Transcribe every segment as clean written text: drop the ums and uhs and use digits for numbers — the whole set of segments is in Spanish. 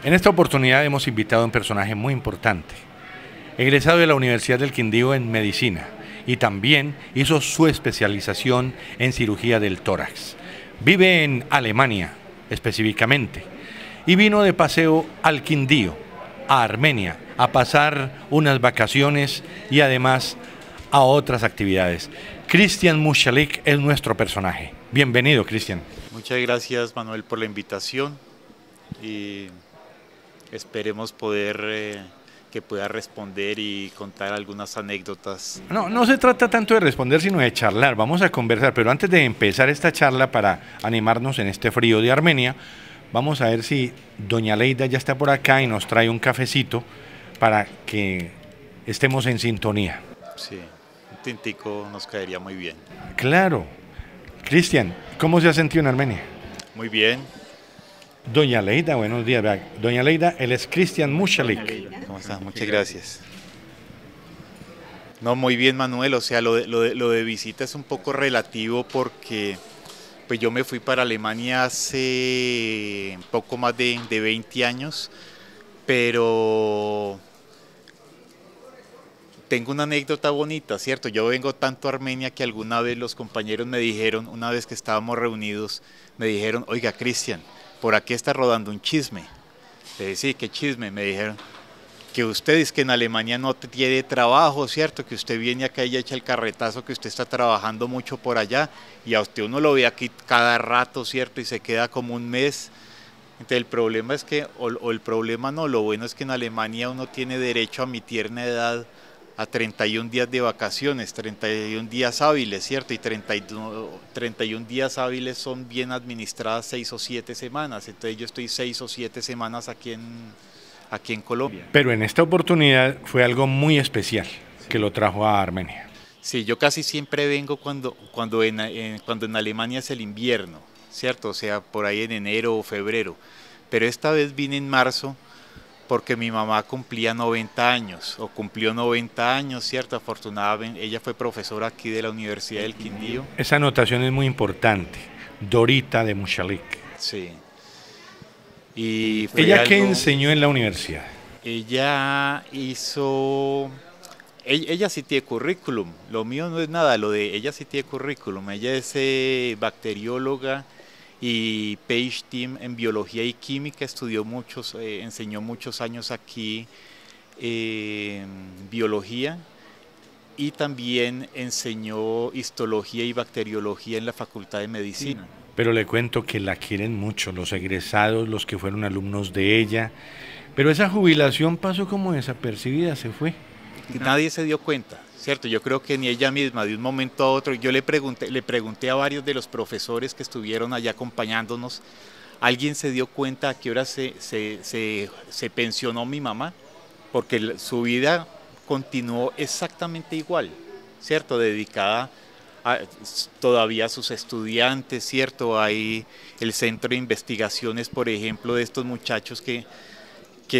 En esta oportunidad hemos invitado a un personaje muy importante, egresado de la Universidad del Quindío en Medicina y también hizo su especialización en cirugía del tórax. Vive en Alemania, específicamente, y vino de paseo al Quindío, a Armenia, a pasar unas vacaciones y además a otras actividades. Cristian Muchalik es nuestro personaje. Bienvenido, Cristian. Muchas gracias, Manuel, por la invitación y esperemos poder que pueda responder y contar algunas anécdotas. No se trata tanto de responder, sino de charlar. Vamos a conversar, pero antes de empezar esta charla para animarnos en este frío de Armenia, vamos a ver si doña Leida ya está por acá y nos trae un cafecito para que estemos en sintonía. Sí, un tintico nos caería muy bien. Claro. Cristian, ¿cómo se ha sentido en Armenia? Muy bien. Doña Leida, buenos días. Doña Leida, él es Cristian Muchalik. ¿Cómo está? Muchas gracias. No, muy bien, Manuel. O sea, lo de visita es un poco relativo porque pues yo me fui para Alemania hace poco más de 20 años, pero tengo una anécdota bonita, ¿cierto? Yo vengo tanto a Armenia que alguna vez los compañeros me dijeron, una vez que estábamos reunidos, me dijeron, oiga, Cristian, por aquí está rodando un chisme. Le dije, sí, ¿qué chisme? Me dijeron que usted es que en Alemania no tiene trabajo, ¿cierto? Que usted viene acá y echa el carretazo, que usted está trabajando mucho por allá y a usted uno lo ve aquí cada rato, ¿cierto? Y se queda como un mes. Entonces el problema es que, o el problema no, lo bueno es que en Alemania uno tiene derecho a mi tierna edad a 31 días de vacaciones, 31 días hábiles, ¿cierto? Y 31 días hábiles son bien administradas 6 o 7 semanas, entonces yo estoy 6 o 7 semanas aquí en Colombia. Pero en esta oportunidad fue algo muy especial que lo trajo a Armenia. Sí, yo casi siempre vengo cuando en Alemania es el invierno, ¿cierto? O sea, por ahí en enero o febrero, pero esta vez vine en marzo, porque mi mamá cumplía 90 años, o cumplió 90 años, ¿cierto? Afortunadamente, ella fue profesora aquí de la Universidad del Quindío. Esa anotación es muy importante, Dorita de Muchalik. Sí. Y ¿Ella qué enseñó en la universidad? Ella hizo... Ella sí tiene currículum, lo mío no es nada, lo de ella sí tiene currículum. Ella es bacterióloga y PhD en biología y química, enseñó muchos años aquí biología y también enseñó histología y bacteriología en la Facultad de Medicina. Pero le cuento que la quieren mucho, los egresados, los que fueron alumnos de ella, pero esa jubilación pasó como desapercibida, se fue. Nadie se dio cuenta, ¿cierto? Yo creo que ni ella misma, de un momento a otro, yo le pregunté a varios de los profesores que estuvieron allá acompañándonos, ¿alguien se dio cuenta a qué hora se pensionó mi mamá? Porque su vida continuó exactamente igual, ¿cierto? Dedicada todavía a sus estudiantes, ¿cierto? Hay el centro de investigaciones, por ejemplo, de estos muchachos que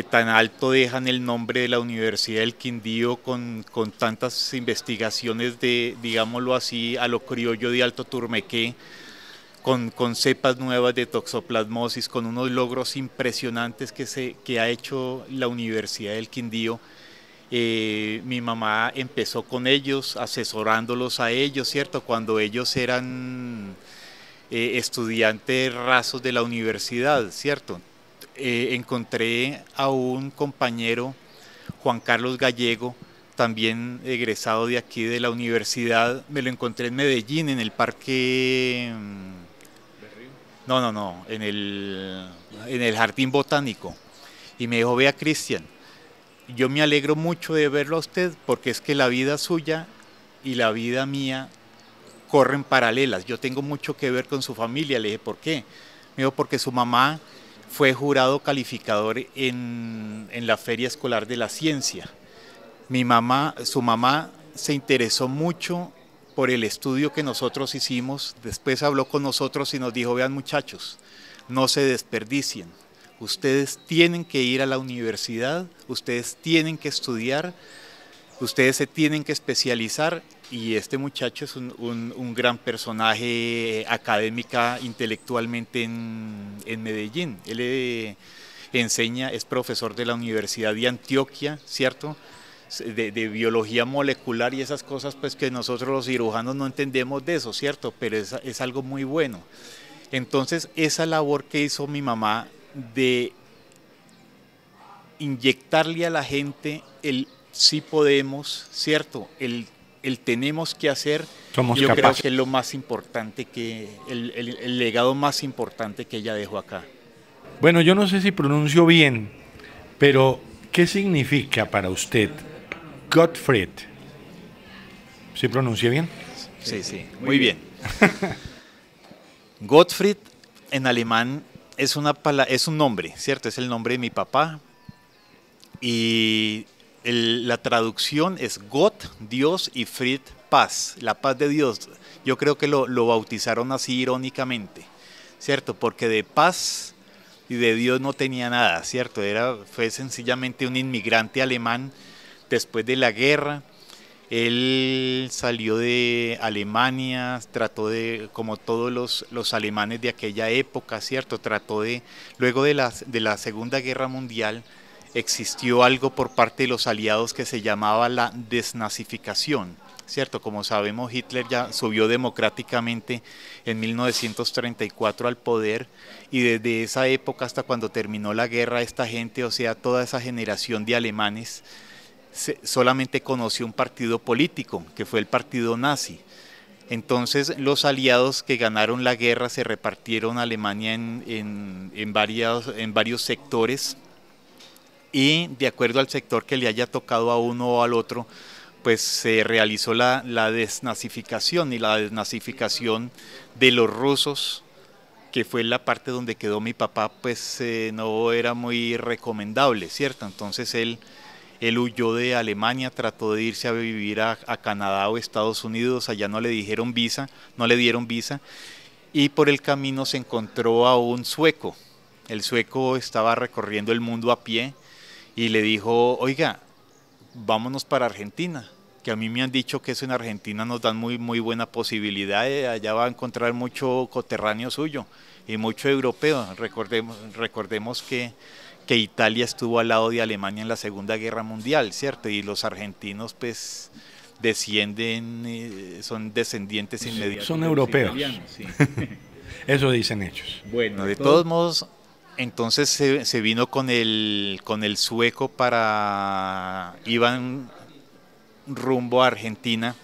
tan alto dejan el nombre de la Universidad del Quindío con tantas investigaciones de, digámoslo así, a lo criollo de Alto Turmequé, con cepas nuevas de toxoplasmosis, con unos logros impresionantes que ha hecho la Universidad del Quindío. Mi mamá empezó con ellos, asesorándolos a ellos, ¿cierto? Cuando ellos eran estudiantes rasos de la universidad, ¿cierto? Encontré a un compañero, Juan Carlos Gallego, también egresado de aquí de la universidad, me lo encontré en Medellín, en el parque... No, en el Jardín Botánico. Y me dijo, vea, Cristian, yo me alegro mucho de verlo a usted porque es que la vida suya y la vida mía corren paralelas. Yo tengo mucho que ver con su familia. Le dije, ¿por qué? Me dijo, porque su mamá fue jurado calificador en la Feria Escolar de la Ciencia. Su mamá se interesó mucho por el estudio que nosotros hicimos, después habló con nosotros y nos dijo, vean muchachos, no se desperdicien, ustedes tienen que ir a la universidad, ustedes tienen que estudiar, ustedes se tienen que especializar y este muchacho es un gran personaje académica, intelectualmente en Medellín. Él es profesor de la Universidad de Antioquia, ¿cierto? De biología molecular y esas cosas pues que nosotros los cirujanos no entendemos de eso, ¿cierto? Pero es algo muy bueno. Entonces esa labor que hizo mi mamá de inyectarle a la gente el sí podemos, ¿cierto? El tenemos que hacer, Somos yo capaces. creo que es lo más importante, el legado más importante que ella dejó acá. Bueno, yo no sé si pronuncio bien, pero ¿qué significa para usted Gottfried? ¿Sí pronuncié bien? Sí, sí, muy bien. Gottfried en alemán es un nombre, ¿cierto? Es el nombre de mi papá. Y la traducción es Gott, Dios, y Fried, paz, la paz de Dios. Yo creo que lo bautizaron así irónicamente, ¿cierto? Porque de paz y de Dios no tenía nada, ¿cierto? Fue sencillamente un inmigrante alemán después de la guerra. Él salió de Alemania, trató de, como todos los alemanes de aquella época, ¿cierto? Luego de la Segunda Guerra Mundial, existió algo por parte de los aliados que se llamaba la desnazificación, ¿cierto? Como sabemos, Hitler ya subió democráticamente en 1934 al poder, y desde esa época hasta cuando terminó la guerra, esta gente, o sea, toda esa generación de alemanes, solamente conoció un partido político, que fue el partido nazi. Entonces los aliados que ganaron la guerra se repartieron Alemania en varios sectores, y de acuerdo al sector que le haya tocado a uno o al otro, pues se realizó la desnazificación, y la desnazificación de los rusos, que fue la parte donde quedó mi papá, pues no era muy recomendable, ¿cierto? Entonces él huyó de Alemania, trató de irse a vivir a Canadá o Estados Unidos, allá no le dieron visa, y por el camino se encontró a un sueco. El sueco estaba recorriendo el mundo a pie y le dijo: oiga, vámonos para Argentina, que a mí me han dicho que eso en Argentina nos dan muy, muy buena posibilidad, allá va a encontrar mucho coterráneo suyo y mucho europeo. Recordemos que Italia estuvo al lado de Alemania en la Segunda Guerra Mundial, ¿cierto? Y los argentinos pues son descendientes inmediatos. Son europeos. Sí. Eso dicen ellos. Bueno, de todos modos, entonces se vino con el sueco iban rumbo a Argentina,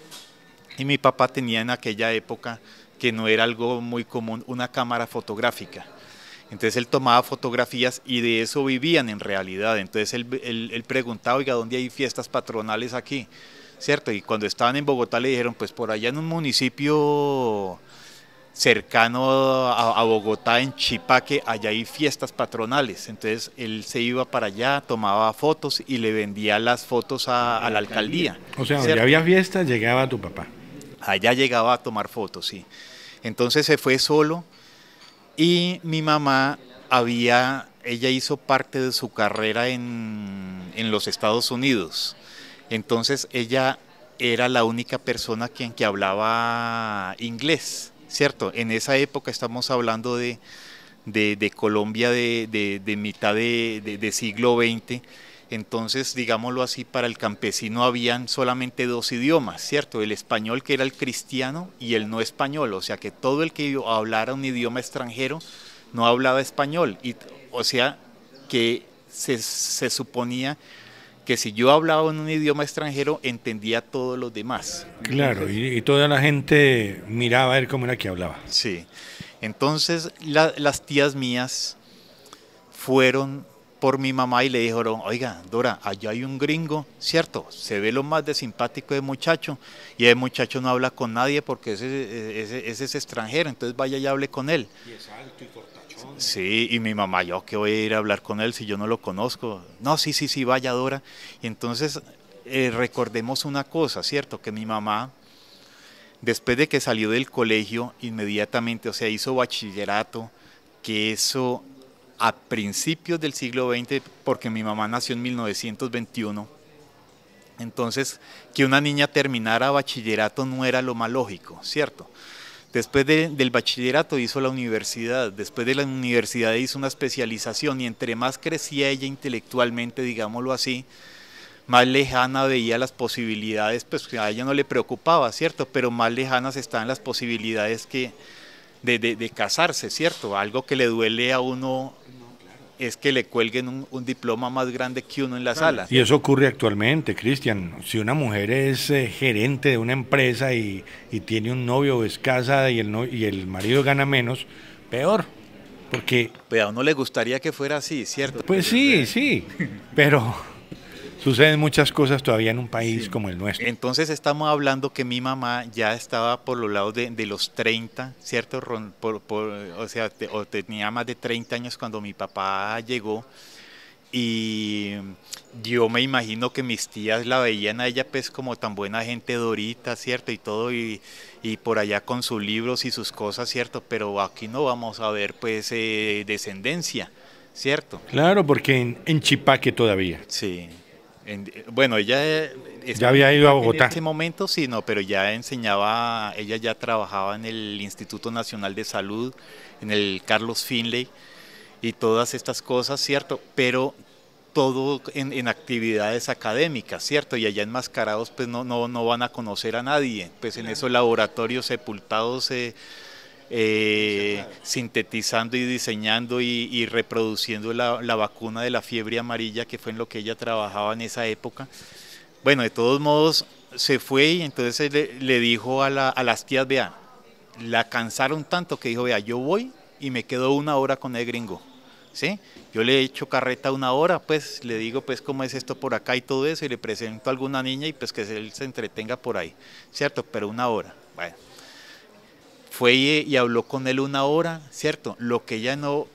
y mi papá tenía en aquella época, que no era algo muy común, una cámara fotográfica. Entonces él tomaba fotografías y de eso vivían en realidad. Entonces él preguntaba: oiga, ¿dónde hay fiestas patronales aquí? ¿Cierto? Y cuando estaban en Bogotá le dijeron: pues por allá en un municipio cercano a Bogotá, en Chipaque, allá hay fiestas patronales. Entonces él se iba para allá, tomaba fotos y le vendía las fotos a la alcaldía. O sea, ¿cierto? donde había fiesta llegaba tu papá. Allá llegaba a tomar fotos, sí. Entonces se fue solo, y mi mamá ella hizo parte de su carrera en los Estados Unidos. Entonces ella era la única persona que hablaba inglés, ¿cierto? En esa época estamos hablando de Colombia de mitad de siglo XX. Entonces, digámoslo así, para el campesino habían solamente dos idiomas, ¿cierto? El español, que era el cristiano, y el no español, o sea que todo el que hablara un idioma extranjero no hablaba español, o sea que se suponía que si yo hablaba en un idioma extranjero entendía a todos los demás. Claro, y toda la gente miraba a ver cómo era que hablaba. Sí, entonces las tías mías fueron por mi mamá y le dijeron: oiga, Dora, allá hay un gringo, ¿cierto? Se ve lo más de simpático de muchacho, y el muchacho no habla con nadie porque ese es extranjero, entonces vaya y hable con él. Y es alto y fortachón. Sí, y mi mamá: yo qué voy a ir a hablar con él si yo no lo conozco. No, sí, vaya, Dora. Y entonces recordemos una cosa, ¿cierto? Que mi mamá, después de que salió del colegio, inmediatamente, o sea, hizo bachillerato, que eso a principios del siglo XX, porque mi mamá nació en 1921, entonces que una niña terminara bachillerato no era lo más lógico, ¿cierto? Después del bachillerato hizo la universidad, después de la universidad hizo una especialización y entre más crecía ella intelectualmente, digámoslo así, más lejana veía las posibilidades, pues que a ella no le preocupaba, ¿cierto? Pero más lejanas estaban las posibilidades de casarse, ¿cierto? Algo que le duele a uno es que le cuelguen un diploma más grande que uno en la sala. Y eso ocurre actualmente, Cristian. Si una mujer es gerente de una empresa y tiene un novio o es casada y y el marido gana menos, peor. Porque, Pues a uno le gustaría que fuera así, ¿cierto? pues sí, sí, pero suceden muchas cosas todavía en un país como el nuestro. Entonces estamos hablando que mi mamá ya estaba por los lados de los 30, ¿cierto? O sea, o tenía más de 30 años cuando mi papá llegó y yo me imagino que mis tías la veían a ella pues como tan buena gente Dorita, ¿cierto? Y todo y por allá con sus libros y sus cosas, ¿cierto? Pero aquí no vamos a ver pues descendencia, ¿cierto? Claro, porque en Chipaque todavía. Sí. Bueno, ella Ya había ido a Bogotá. en ese momento sí, no, pero ya enseñaba, ella ya trabajaba en el Instituto Nacional de Salud, en el Carlos Finley y todas estas cosas, ¿cierto? Pero todo en actividades académicas, ¿cierto? Y allá enmascarados pues no van a conocer a nadie, pues en esos laboratorios sepultados sintetizando y diseñando y reproduciendo la vacuna de la fiebre amarilla, que fue en lo que ella trabajaba en esa época. Bueno, de todos modos se fue y entonces le dijo a las tías, vea, la cansaron tanto que dijo, vea, yo voy y me quedo 1 hora con el gringo, ¿sí? Yo le echo carreta 1 hora, pues le digo pues cómo es esto por acá y todo eso y le presento a alguna niña y pues que él se entretenga por ahí, ¿cierto? Pero 1 hora, bueno. Fue y habló con él 1 hora, ¿cierto? Lo que ella no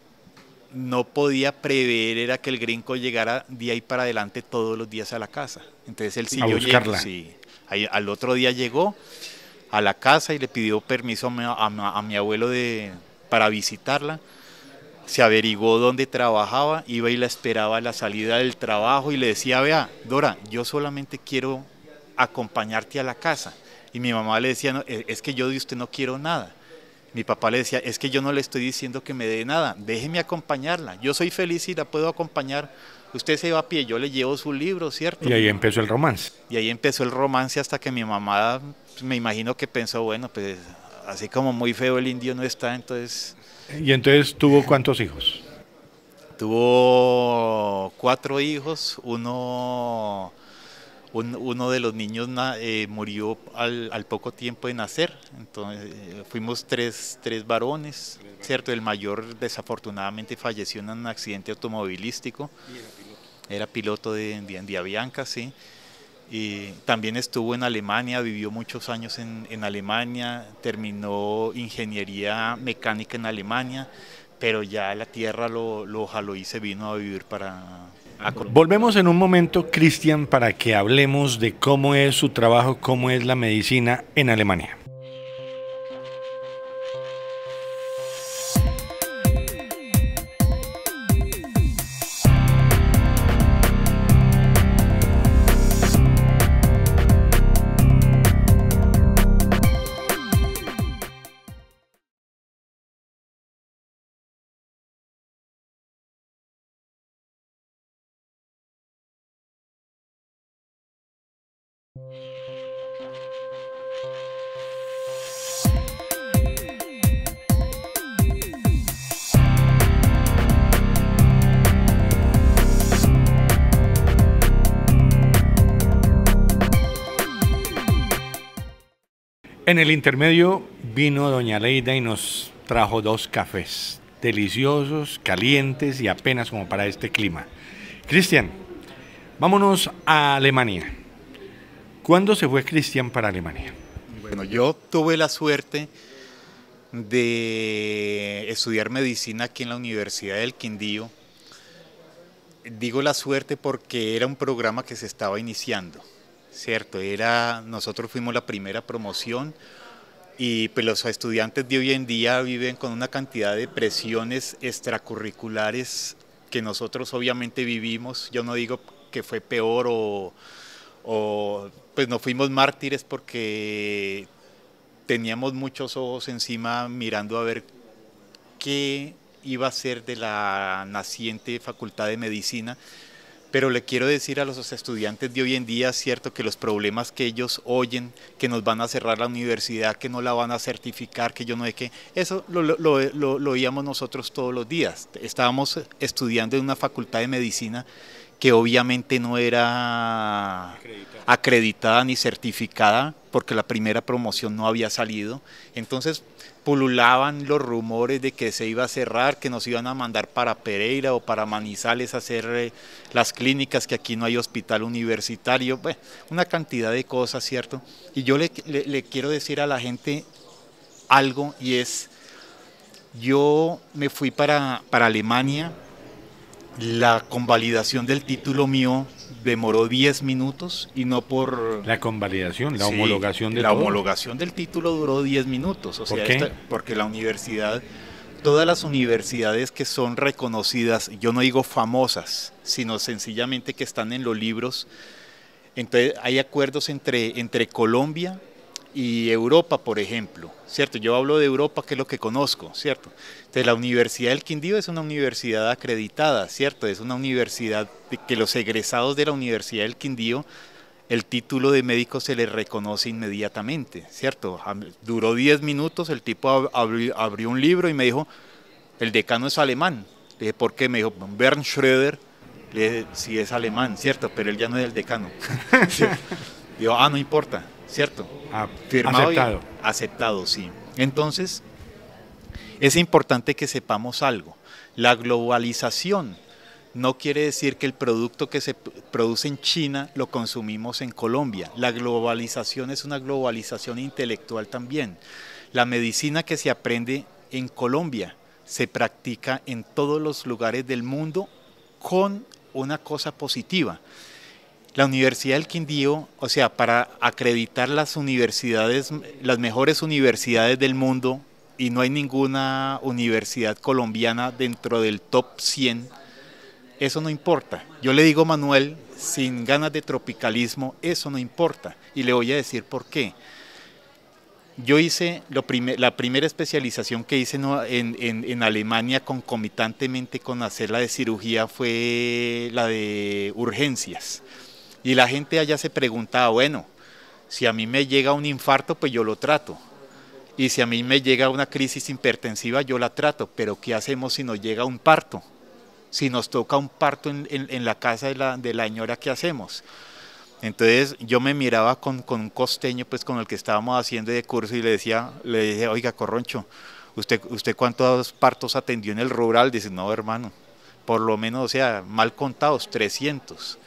podía prever era que el gringo llegara de ahí para adelante todos los días a la casa. Entonces él A buscarla. sí, al otro día llegó a la casa y le pidió permiso a mi abuelo para visitarla. Se averiguó dónde trabajaba, iba y la esperaba a la salida del trabajo y le decía, vea, Dora, yo solamente quiero acompañarte a la casa. Y mi mamá le decía, no, es que yo de usted no quiero nada. Mi papá le decía, es que yo no le estoy diciendo que me dé nada, déjeme acompañarla. Yo soy feliz y la puedo acompañar. Usted se va a pie, yo le llevo su libro, ¿cierto? Y ahí empezó el romance. Y ahí empezó el romance hasta que mi mamá, me imagino que pensó, bueno, pues así como muy feo el indio no está, entonces... Y entonces tuvo ¿cuántos hijos? Tuvo 4 hijos, uno de los niños murió al poco tiempo de nacer, entonces fuimos tres varones, ¿cierto? El mayor desafortunadamente falleció en un accidente automovilístico, era piloto de Avianca, sí, y también estuvo en Alemania, vivió muchos años en Alemania, terminó ingeniería mecánica en Alemania, pero ya la tierra lo jaló y se vino a vivir a Colombia. Volvemos en un momento, Cristian, para que hablemos de cómo es su trabajo, cómo es la medicina en Alemania. En el intermedio vino doña Leida y nos trajo 2 cafés, deliciosos, calientes y apenas como para este clima. Cristian, vámonos a Alemania. ¿Cuándo se fue Cristian para Alemania? Bueno, yo tuve la suerte de estudiar medicina aquí en la Universidad del Quindío. Digo la suerte porque era un programa que se estaba iniciando, ¿cierto? Nosotros fuimos la primera promoción y pues los estudiantes de hoy en día viven con una cantidad de presiones extracurriculares que nosotros obviamente vivimos. Yo no digo que fue peor o pues no fuimos mártires porque teníamos muchos ojos encima mirando a ver qué iba a ser de la naciente Facultad de Medicina, pero le quiero decir a los estudiantes de hoy en día, cierto, que los problemas que ellos oyen, que nos van a cerrar la universidad, que no la van a certificar, que yo no sé qué, eso lo oíamos nosotros todos los días. Estábamos estudiando en una Facultad de Medicina que obviamente no era acreditada ni certificada, porque la primera promoción no había salido. Entonces pululaban los rumores de que se iba a cerrar, que nos iban a mandar para Pereira o para Manizales a hacer las clínicas, que aquí no hay hospital universitario, bueno, una cantidad de cosas, ¿cierto? Y yo le quiero decir a la gente algo, y es, yo me fui para Alemania. La convalidación del título mío demoró 10 minutos y no por... La convalidación, la Sí, homologación de la todo. homologación del título duró 10 minutos. O ¿Por sea, qué? porque la universidad, todas las universidades que son reconocidas, yo no digo famosas, sino sencillamente que están en los libros, entonces hay acuerdos entre Colombia y Europa, por ejemplo, ¿cierto? Yo hablo de Europa, que es lo que conozco, ¿cierto? Entonces, la Universidad del Quindío es una universidad acreditada, ¿cierto? Es una universidad que los egresados de la Universidad del Quindío, el título de médico se les reconoce inmediatamente, ¿cierto? Duró 10 minutos, el tipo abrió un libro y me dijo, el decano es alemán. Le dije, ¿por qué? Me dijo, Bernd Schröder. Le dije, sí es alemán, ¿cierto? Pero él ya no es el decano. Digo, no importa, ¿cierto? Firmado Aceptado. Aceptado, sí. Entonces, es importante que sepamos algo. La globalización no quiere decir que el producto que se produce en China lo consumimos en Colombia. La globalización es una globalización intelectual también. La medicina que se aprende en Colombia se practica en todos los lugares del mundo con una cosa positiva. La Universidad del Quindío, o sea, para acreditar las universidades, las mejores universidades del mundo, y no hay ninguna universidad colombiana dentro del top 100, eso no importa. Yo le digo, Manuel, sin ganas de tropicalismo, eso no importa. Y le voy a decir por qué. Yo hice la primera especialización que hice en Alemania concomitantemente con hacer la de cirugía fue la de urgencias. Y la gente allá se preguntaba, bueno, si a mí me llega un infarto, pues yo lo trato. Y si a mí me llega una crisis hipertensiva, yo la trato. Pero ¿qué hacemos si nos llega un parto? Si nos toca un parto en la casa de la señora, ¿qué hacemos? Entonces yo me miraba con un costeño, pues con el que estábamos haciendo de curso, y le dije, oiga, Corroncho, ¿usted cuántos partos atendió en el rural? Dice, no, hermano, por lo menos, o sea, mal contados, 300.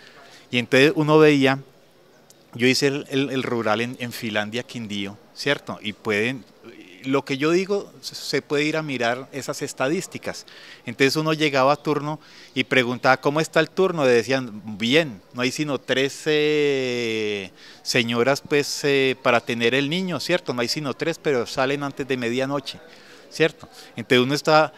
Y entonces uno veía, yo hice el rural en Finlandia, Quindío, ¿cierto? Y lo que yo digo, se puede ir a mirar esas estadísticas. Entonces uno llegaba a turno y preguntaba, ¿cómo está el turno? Le decían, bien, no hay sino 3 señoras pues para tener el niño, ¿cierto? No hay sino 3, pero salen antes de medianoche, ¿cierto? Entonces uno está...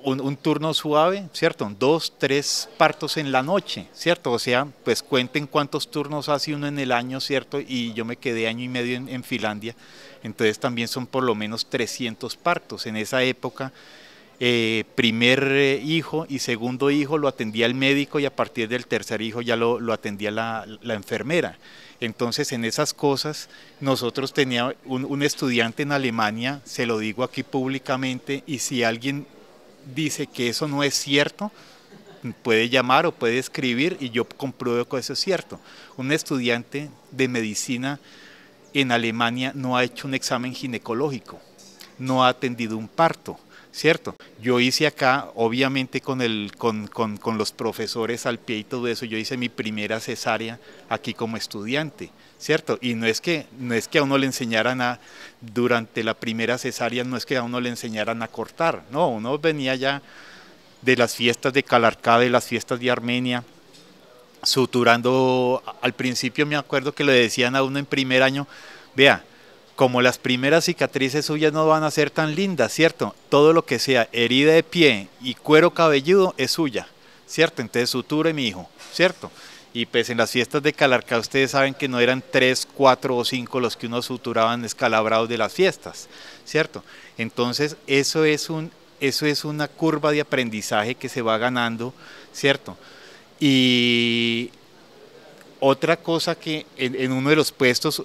Un turno suave, ¿cierto? 2, 3 partos en la noche, ¿cierto? O sea, pues cuenten cuántos turnos hace uno en el año, ¿cierto? Y yo me quedé año y medio en Finlandia, entonces también son por lo menos 300 partos. En esa época, primer hijo y segundo hijo lo atendía el médico, y a partir del tercer hijo ya lo atendía la enfermera. Entonces, en esas cosas, nosotros teníamos un estudiante en Alemania, se lo digo aquí públicamente, y si alguien dice que eso no es cierto, puede llamar o puede escribir y yo compruebo que eso es cierto. Un estudiante de medicina en Alemania no ha hecho un examen ginecológico, no ha atendido un parto, ¿cierto? Yo hice acá, obviamente con los profesores al pie y todo eso, yo hice mi primera cesárea aquí como estudiante, ¿cierto? Y no es que a uno le enseñaran durante la primera cesárea, no es que a uno le enseñaran a cortar, no, uno venía ya de las fiestas de Calarcá, de las fiestas de Armenia, suturando. Al principio me acuerdo que le decían a uno en primer año, vea, como las primeras cicatrices suyas no van a ser tan lindas, ¿cierto? Todo lo que sea herida de pie y cuero cabelludo es suya, ¿cierto? Entonces suture, mi hijo, ¿cierto? Y pues en las fiestas de Calarcá ustedes saben que no eran 3, 4 o 5 los que uno suturaban descalabrados de las fiestas, ¿cierto? Entonces eso es una curva de aprendizaje que se va ganando, ¿cierto? Y otra cosa que en uno de los puestos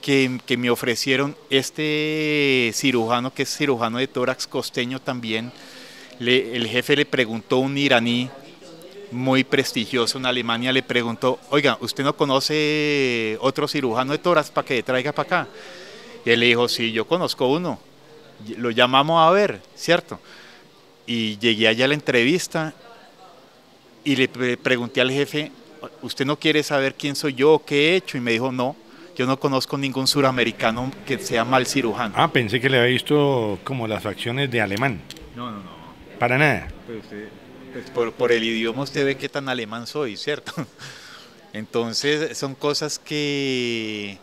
que me ofrecieron, este cirujano, que es cirujano de tórax costeño también, el jefe le preguntó a un iraní muy prestigioso en Alemania, le preguntó, oiga, ¿usted no conoce otro cirujano de tórax para que le traiga para acá? Y él le dijo, sí, yo conozco uno, lo llamamos a ver, ¿cierto? Y llegué allá a la entrevista y le pregunté al jefe, ¿usted no quiere saber quién soy yo o qué he hecho? Y me dijo, no, yo no conozco ningún suramericano que sea mal cirujano. Ah, pensé que le había visto como las facciones de alemán. No, no, no. Para nada. Pues por el idioma usted ve qué tan alemán soy, ¿cierto? Entonces son cosas que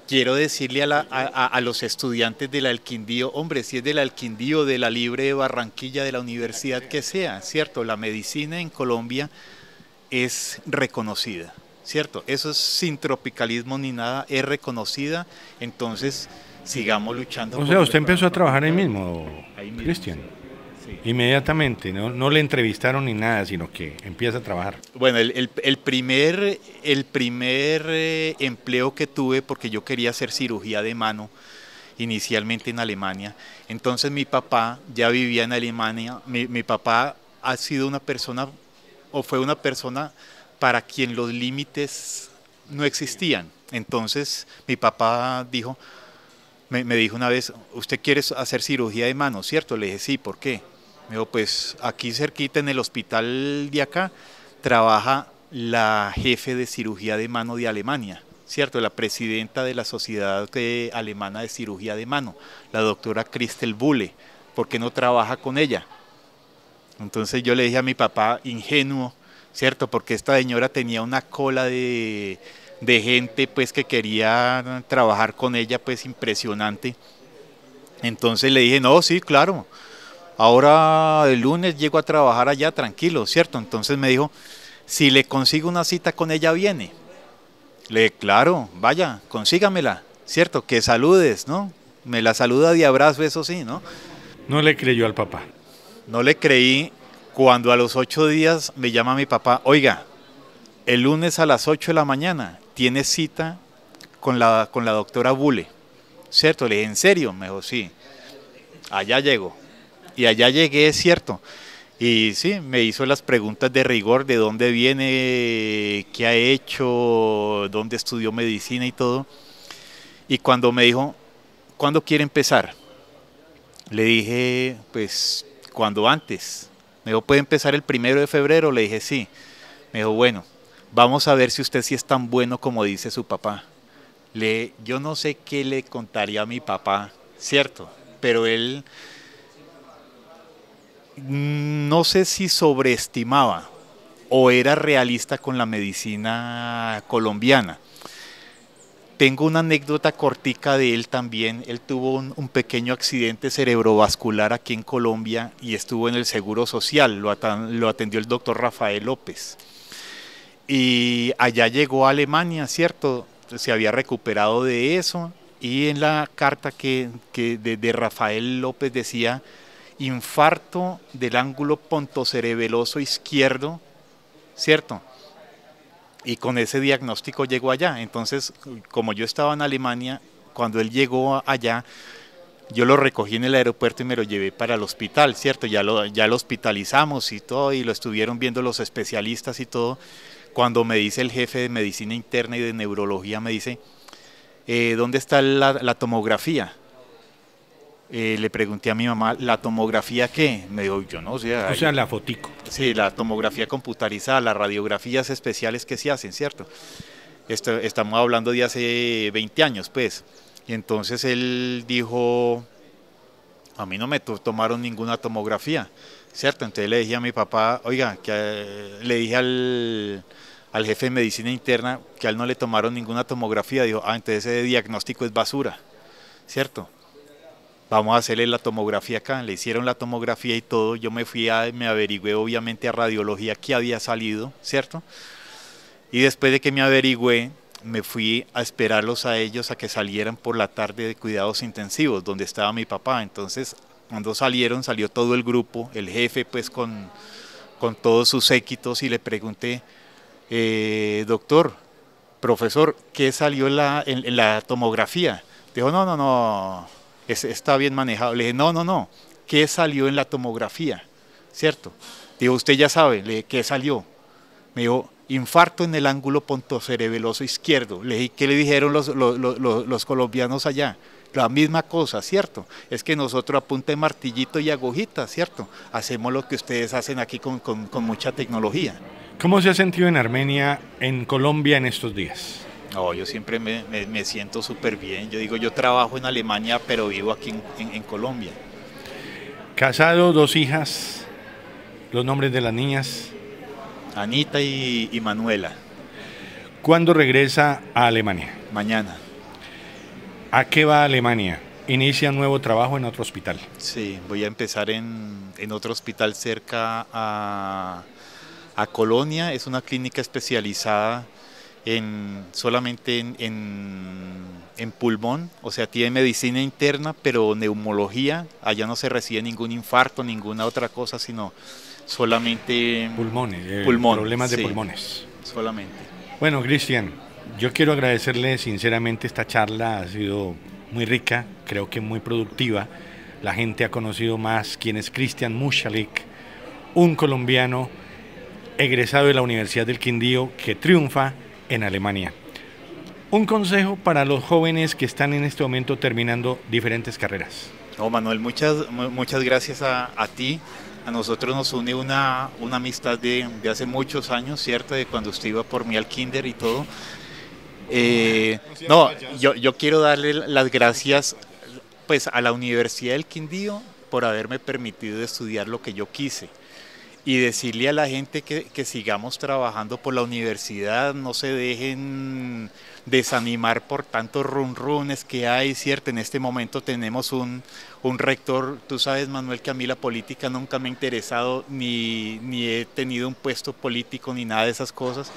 quiero decirle a los estudiantes del Alquindío, hombre, si es del Alquindío, de la Libre de Barranquilla, de la universidad que sea, ¿cierto? La medicina en Colombia es reconocida, ¿cierto? Eso es sin tropicalismo ni nada, es reconocida, entonces sigamos luchando. O sea, usted empezó a trabajar ahí mismo, mismo, Cristian. Sí. Inmediatamente, no le entrevistaron ni nada, sino que empieza a trabajar. Bueno, el primer empleo que tuve, porque yo quería hacer cirugía de mano, inicialmente en Alemania, entonces mi papá ya vivía en Alemania, mi papá ha sido una persona, o fue una persona para quien los límites no existían, entonces mi papá dijo, me dijo una vez, ¿usted quiere hacer cirugía de mano, cierto? Le dije, sí, ¿por qué? Me dijo, pues aquí cerquita en el hospital de acá trabaja la jefe de cirugía de mano de Alemania, ¿cierto? La presidenta de la Sociedad Alemana de Cirugía de Mano, la doctora Christel Bulle, ¿por qué no trabaja con ella? Entonces yo le dije a mi papá, ingenuo, ¿cierto? Porque esta señora tenía una cola de gente pues que quería trabajar con ella, pues impresionante. Entonces le dije, no, sí, claro. Ahora el lunes llego a trabajar allá tranquilo, ¿cierto? Entonces me dijo, si le consigo una cita con ella, viene. Le dije, claro, vaya, consígamela, ¿cierto? Que saludes, ¿no? Me la saluda de abrazo, eso sí, ¿no? No le creyó al papá. No le creí cuando a los 8 días me llama mi papá, oiga, el lunes a las 8 de la mañana tiene cita con la doctora Bulle, ¿cierto? Le dije, ¿en serio? Me dijo, sí, allá llego. Y allá llegué, es cierto. Y sí, me hizo las preguntas de rigor, de dónde viene, qué ha hecho, dónde estudió medicina y todo. Y cuando me dijo, ¿cuándo quiere empezar? Le dije, pues, cuando antes. Me dijo, ¿puede empezar el 1 de febrero? Le dije, sí. Me dijo, bueno, vamos a ver si usted sí es tan bueno como dice su papá. Yo no sé qué le contaría a mi papá, ¿cierto? Pero él... no sé si sobreestimaba o era realista con la medicina colombiana. Tengo una anécdota cortica de él también. Él tuvo un pequeño accidente cerebrovascular aquí en Colombia y estuvo en el Seguro Social. Lo atendió el doctor Rafael López. Y allá llegó a Alemania, ¿cierto? Se había recuperado de eso. Y en la carta de Rafael López decía infarto del ángulo pontocerebeloso izquierdo, ¿cierto? Y con ese diagnóstico llegó allá. Entonces, como yo estaba en Alemania, cuando él llegó allá, yo lo recogí en el aeropuerto y me lo llevé para el hospital, ¿cierto? Ya lo hospitalizamos y todo, y lo estuvieron viendo los especialistas y todo. Cuando me dice el jefe de medicina interna y de neurología, me dice, ¿dónde está la tomografía? Le pregunté a mi mamá, ¿la tomografía qué? Me dijo, yo no sé. O sea, la fotico. Sí, la tomografía computarizada, las radiografías especiales que se hacen, ¿cierto? Estamos hablando de hace 20 años, pues. Y entonces él dijo, a mí no me tomaron ninguna tomografía, ¿cierto? Entonces le dije a mi papá, oiga, le dije al jefe de medicina interna que a él no le tomaron ninguna tomografía. Dijo, entonces ese diagnóstico es basura, ¿cierto? vamos a hacerle la tomografía acá. Le hicieron la tomografía y todo. Yo me me averigüé obviamente a radiología qué había salido, ¿cierto? Y después de que me averigüé, me fui a esperarlos a ellos a que salieran por la tarde de cuidados intensivos, donde estaba mi papá. Entonces, cuando salieron, salió todo el grupo, el jefe pues con todos sus séquitos, y le pregunté, doctor, profesor, ¿qué salió en la tomografía? Dijo, no, no, no, está bien manejado. Le dije, no, no, no, ¿qué salió en la tomografía? ¿Cierto? Dijo, usted ya sabe. Le dije, ¿qué salió? Me dijo, infarto en el ángulo pontocerebeloso izquierdo. Le dije, ¿qué le dijeron los colombianos allá? La misma cosa, ¿cierto? Es que nosotros a punta de martillito y agujita, ¿cierto? Hacemos lo que ustedes hacen aquí con mucha tecnología. ¿Cómo se ha sentido en Armenia, en Colombia en estos días? No, yo siempre me siento súper bien. Yo digo, yo trabajo en Alemania, pero vivo aquí en Colombia. Casado, 2 hijas, los nombres de las niñas. Anita y Manuela. ¿Cuándo regresa a Alemania? Mañana. ¿A qué va a Alemania? ¿Inicia un nuevo trabajo en otro hospital? Sí, voy a empezar en otro hospital cerca a Colonia. Es una clínica especializada solamente en pulmón, o sea, tiene medicina interna, pero neumología. Allá no se recibe ningún infarto, ninguna otra cosa, sino solamente pulmones, problemas de pulmones. Solamente. Bueno, Cristian, yo quiero agradecerle sinceramente esta charla, ha sido muy rica, creo que muy productiva. La gente ha conocido más quién es Cristian Mushalik, un colombiano egresado de la Universidad del Quindío que triunfa en Alemania. Un consejo para los jóvenes que están en este momento terminando diferentes carreras. No, Manuel, muchas gracias a ti. A nosotros nos une una amistad de hace muchos años, ¿cierto? De cuando usted iba por mí al kinder y todo. No, yo quiero darle las gracias pues a la Universidad del Quindío por haberme permitido estudiar lo que yo quise, y decirle a la gente que sigamos trabajando por la universidad, no se dejen desanimar por tantos runrunes que hay, ¿cierto? En este momento tenemos un rector. Tú sabes, Manuel, que a mí la política nunca me ha interesado, ni he tenido un puesto político ni nada de esas cosas,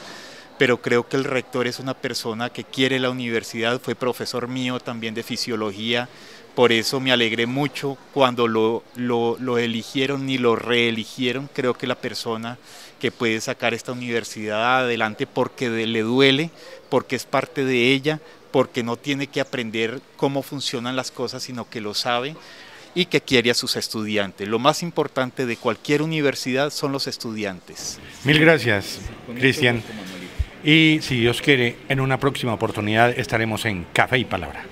pero creo que el rector es una persona que quiere la universidad, fue profesor mío también de fisiología. Por eso me alegré mucho cuando lo eligieron y lo reeligieron. Creo que la persona que puede sacar esta universidad adelante, porque le duele, porque es parte de ella, porque no tiene que aprender cómo funcionan las cosas, sino que lo sabe, y que quiere a sus estudiantes. Lo más importante de cualquier universidad son los estudiantes. Mil gracias, Cristian. Y si Dios quiere, en una próxima oportunidad estaremos en Café y Palabra.